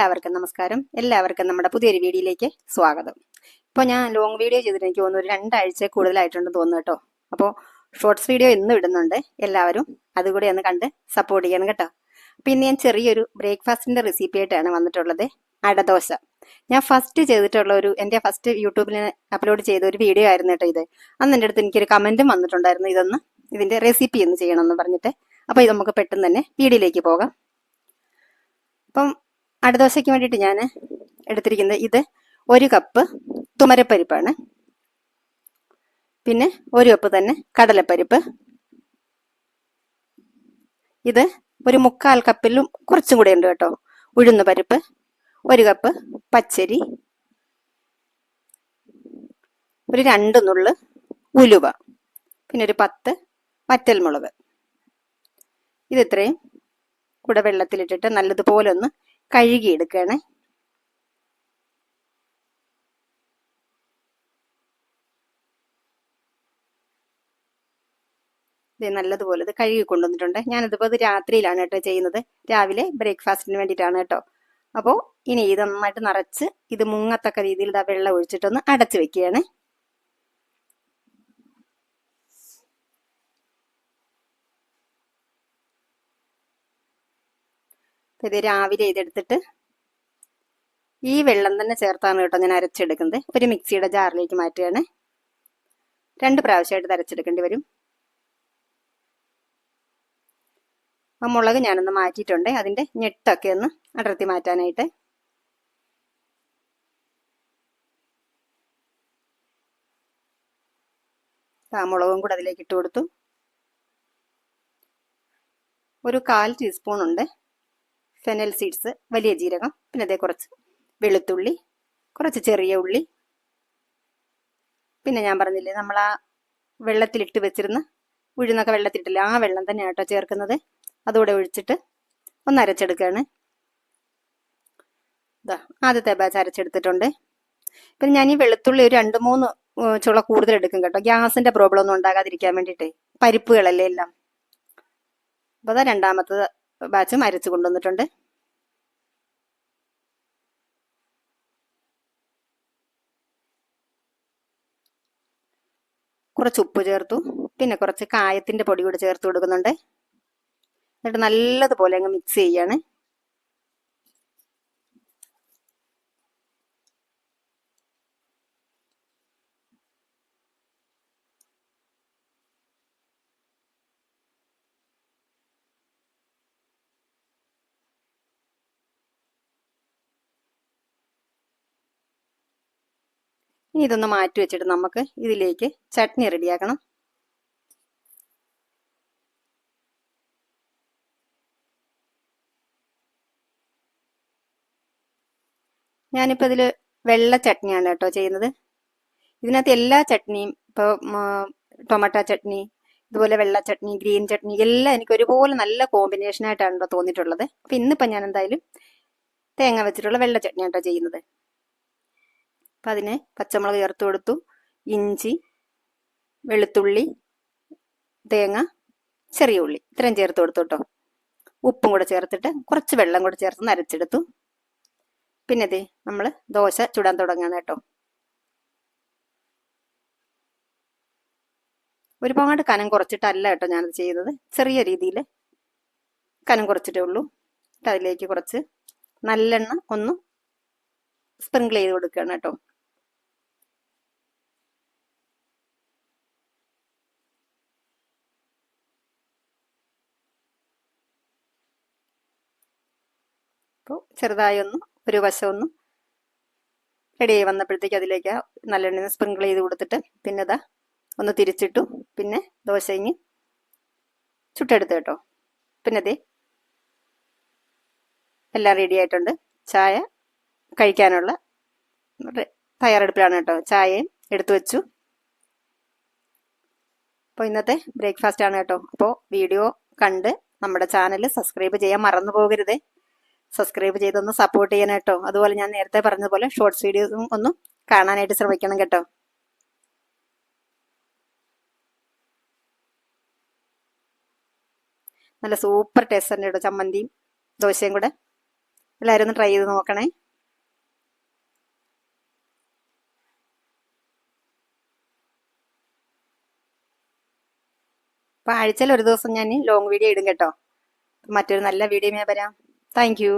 എല്ലാവർക്കും നമസ്കാരം. എല്ലാവർക്കും നമ്മുടെ പുതിയൊരു വീഡിയോയിലേക്ക് സ്വാഗതം. ഇപ്പോൾ ഞാൻ ലോങ് വീഡിയോ ചെയ്തിട്ട് എനിക്ക് തോന്നുന്നു ഒരു 2 ആഴ്ച കൂടുതലായിട്ടുണ്ടെന്ന് തോന്നുന്നു കേട്ടോ. അപ്പോൾ ഷോർട്സ് വീഡിയോ ഇന്നും ഇടുന്നുണ്ട്. എല്ലാവരും അതുകൂടി ഒന്ന് കണ്ട് സപ്പോർട്ട് ചെയ്യണം കേട്ടോ. അപ്പോൾ ഇന്ന് ഞാൻ ചെറിയൊരു ബ്രേക്ക്ഫാസ്റ്റിന്റെ റെസിപ്പി ആയിട്ടാണ് വന്നിട്ടുള്ളത്. അടദോശ. ഞാൻ ഫസ്റ്റ് ചെയ്തിട്ടുള്ള എൻ്റെ ഫസ്റ്റ് യൂട്യൂബിൽ അപ്ലോഡ് ചെയ്ത ഒരു വീഡിയോ ആയിരുന്നു കേട്ടോ ഇത്. അന്ന് എൻ്റെ അടുത്ത് എനിക്കൊരു കമന്റും വന്നിട്ടുണ്ടായിരുന്നു ഇതിന്റെ റെസിപ്പി എന്ന് ചെയ്യണമെന്ന് പറഞ്ഞിട്ട്. അപ്പോൾ ഇത് നമുക്ക് പെട്ടെന്ന് തന്നെ വീഡിയോയിലേക്ക് പോകാം. അപ്പം അടദോശയ്ക്ക് വേണ്ടിയിട്ട് ഞാൻ എടുത്തിരിക്കുന്നത് ഇത് 1 കപ്പ് തുമരപ്പരിപ്പാണ്. പിന്നെ 1 കപ്പ് തന്നെ കടലപ്പരിപ്പ്. ഇത് ഒരു 1/4 കപ്പിലും കുറച്ചും കൂടെ ഉണ്ട് കേട്ടോ. ഉഴുന്ന് പരിപ്പ്, 1 കപ്പ് പച്ചരി, ഒരു 2 നുള്ള് ഉലുവ, പിന്നെ ഒരു 10 വറ്റൽമുളക്. ഇത് ഇത്രയും കൂടെ വെള്ളത്തിലിട്ടിട്ട് നല്ലതുപോലെ ഒന്ന് കഴുകിയെടുക്കുകയാണ്. ഇത് നല്ലതുപോലെ ഇത് കഴുകി കൊണ്ടുവന്നിട്ടുണ്ട്. ഞാനിതിപ്പോൾ ഇത് രാത്രിയിലാണ് കേട്ടോ ചെയ്യുന്നത്. രാവിലെ ബ്രേക്ക്ഫാസ്റ്റിന് വേണ്ടിയിട്ടാണ് കേട്ടോ. അപ്പോൾ ഇനി ഇത് നന്നായിട്ട് നിറച്ച് ഇത് മുങ്ങത്തക്ക രീതിയിൽ ഇതാ വെള്ളം ഒഴിച്ചിട്ടൊന്ന് അടച്ചു വെക്കുകയാണ്. ഇത് രാവിലെ ഇതെടുത്തിട്ട് ഈ വെള്ളം തന്നെ ചേർത്താണ് കേട്ടോ ഞാൻ അരച്ചെടുക്കുന്നത്. ഒരു മിക്സിയുടെ ജാറിലേക്ക് മാറ്റുകയാണ്. 2 പ്രാവശ്യമായിട്ട് അരച്ചെടുക്കേണ്ടി വരും. ആ മുളക് ഞാനൊന്ന് മാറ്റിയിട്ടുണ്ട്, അതിൻ്റെ ഞെട്ടൊക്കെ ഒന്ന് അടർത്തി മാറ്റാനായിട്ട്. ആ മുളകും കൂടെ അതിലേക്ക് ഇട്ട് കൊടുത്തു. ഒരു 1/4 ടീസ്പൂൺ ഉണ്ട് ഫെനൽ സീഡ്സ്, വലിയ ജീരകം, പിന്നെ അതേ കുറച്ച് വെളുത്തുള്ളി, കുറച്ച് ചെറിയ ഉള്ളി, പിന്നെ ഞാൻ പറഞ്ഞില്ലേ നമ്മൾ ആ വെള്ളത്തിലിട്ട് വെച്ചിരുന്ന ഉഴുന്നൊക്കെ വെള്ളത്തിലിട്ടില്ല, ആ വെള്ളം തന്നെയാണ് കേട്ടോ ചേർക്കുന്നത്. അതുകൂടെ ഒഴിച്ചിട്ട് ഒന്ന് അരച്ചെടുക്കുകയാണ്. ഇതാ ആദ്യത്തെ ബാച്ച് അരച്ചെടുത്തിട്ടുണ്ട്. പിന്നെ ഞാൻ ഈ വെളുത്തുള്ളി ഒരു 2-3 ചുള കൂടുതൽ എടുക്കും കേട്ടോ, ഗ്യാസിന്റെ പ്രോബ്ലം ഒന്നും ഉണ്ടാകാതിരിക്കാൻ വേണ്ടിയിട്ട്. പരിപ്പുകളല്ലേ എല്ലാം. അപ്പോൾ അതാ 2ാമത്തെ ബാച്ചും അരച്ചു കൊണ്ടുവന്നിട്ടുണ്ട്. കുറച്ച് ഉപ്പ് ചേർത്തു, പിന്നെ കുറച്ച് കായത്തിന്റെ പൊടി കൂടി ചേർത്ത് കൊടുക്കുന്നുണ്ട്. എന്നിട്ട് നല്ലതുപോലെ അങ്ങ് മിക്സ് ചെയ്യാണ്. ഇനി ഇതൊന്ന് മാറ്റി വെച്ചിട്ട് നമുക്ക് ഇതിലേക്ക് ചട്നി റെഡിയാക്കണം. ഞാനിപ്പോൾ ഇതിൽ വെള്ള ചട്നിയാണ് കേട്ടോ ചെയ്യുന്നത്. ഇതിനകത്ത് എല്ലാ ചട്നിയും ഇപ്പോൾ ടൊമാറ്റോ ചട്നി, ഇതുപോലെ വെള്ള ചട്നി, ഗ്രീൻ ചട്നി എല്ലാം എനിക്ക് ഒരുപോലെ നല്ല കോമ്പിനേഷനായിട്ടാണ് കേട്ടോ തോന്നിയിട്ടുള്ളത്. അപ്പം ഇന്നിപ്പം ഞാൻ എന്തായാലും തേങ്ങ വെച്ചിട്ടുള്ള വെള്ള ചട്നി കേട്ടോ ചെയ്യുന്നത്. അപ്പം അതിന് പച്ചമുളക് ചേർത്ത് കൊടുത്തു, ഇഞ്ചി, വെളുത്തുള്ളി, തേങ്ങ, ചെറിയ ഉള്ളി ഇത്രയും ചേർത്ത് കൊടുത്തു കേട്ടോ. ഉപ്പും കൂടെ ചേർത്തിട്ട് കുറച്ച് വെള്ളം കൂടെ ചേർത്ത് അരച്ചെടുത്തു. പിന്നെ ഇതേ നമ്മൾ ദോശ ചുടാൻ തുടങ്ങാണ് കേട്ടോ. ഒരുപാട് കനം കുറച്ചിട്ടല്ല കേട്ടോ ഞാനത് ചെയ്യുന്നത്, ചെറിയ രീതിയിൽ കനം കുറച്ചിട്ടേ ഉള്ളൂ. അതിലേക്ക് കുറച്ച് നല്ലെണ്ണ ഒന്ന് സ്പ്രിങ്കിൾ ചെയ്ത് കൊടുക്കുകയാണ് കേട്ടോ. അപ്പോൾ ചെറുതായി ഒരു വശം ഒന്ന് റെഡി ആയി വന്നപ്പോഴത്തേക്ക് അതിലേക്ക് നല്ലെണ്ണ സ്പ്രിങ്കിൾ ചെയ്ത് കൊടുത്തിട്ട് പിന്നെ ഇതാ ഒന്ന് തിരിച്ചിട്ടു. പിന്നെ ദോശ ഇങ്ങ് ചുട്ടെടുത്ത് കേട്ടോ. പിന്നെ അതേ എല്ലാം റെഡി ആയിട്ടുണ്ട്. ചായ കഴിക്കാനുള്ള തയ്യാറെടുപ്പിലാണ് കേട്ടോ. ചായയും എടുത്തു വെച്ചു. അപ്പോൾ ഇന്നത്തെ ബ്രേക്ക്ഫാസ്റ്റ് ആണ് കേട്ടോ. അപ്പോൾ വീഡിയോ കണ്ട് നമ്മുടെ ചാനൽ സബ്സ്ക്രൈബ് ചെയ്യാൻ മറന്നു പോകരുത്. സബ്സ്ക്രൈബ് ചെയ്തൊന്ന് സപ്പോർട്ട് ചെയ്യാൻ കേട്ടോ. അതുപോലെ ഞാൻ നേരത്തെ പറഞ്ഞതുപോലെ ഷോർട്സ് വീഡിയോസും ഒന്ന് കാണാനായിട്ട് ശ്രമിക്കണം കേട്ടോ. നല്ല സൂപ്പർ ടേസ്റ്റ് ഉണ്ട് കേട്ടോ ചമ്മന്തിയും ദോശയും കൂടെ. എല്ലാവരും ഒന്ന് ട്രൈ ചെയ്ത് നോക്കണേ. അപ്പോൾ ആഴ്ചയിൽ ഒരു ദിവസം ഞാൻ ലോങ് വീഡിയോ ഇടും കേട്ടോ. മറ്റൊരു നല്ല വീഡിയോയുമായി വരാം. Thank you.